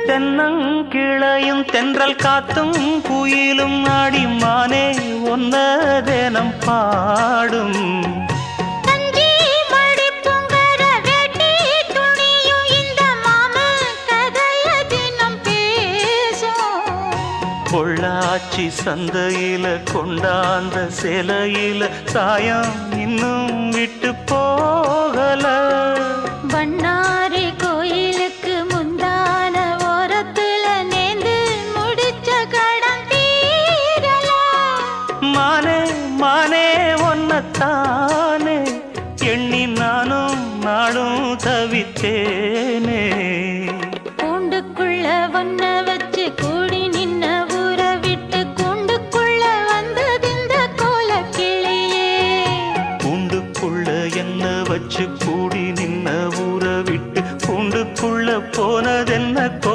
தென்னங்கிளையும் தென்றல் காத்தும் குயிலும் ஆடிமானே ஒன்ன தினம் பாடும் பொள்ளாச்சி சந்தையில கொண்டாந்த சிலையில சாயம் இன்னும் விட்டு போகல பண்ணாரி கோயிலுக்கு முந்தான ஓரத்துல நேந்து முடிச்ச கடன் தீரல மானே மானே ஒன்னத்தானே எண்ணி நானும் நாடும் தவித்தேனே பூண்டுக்குள்ள ஒன்ன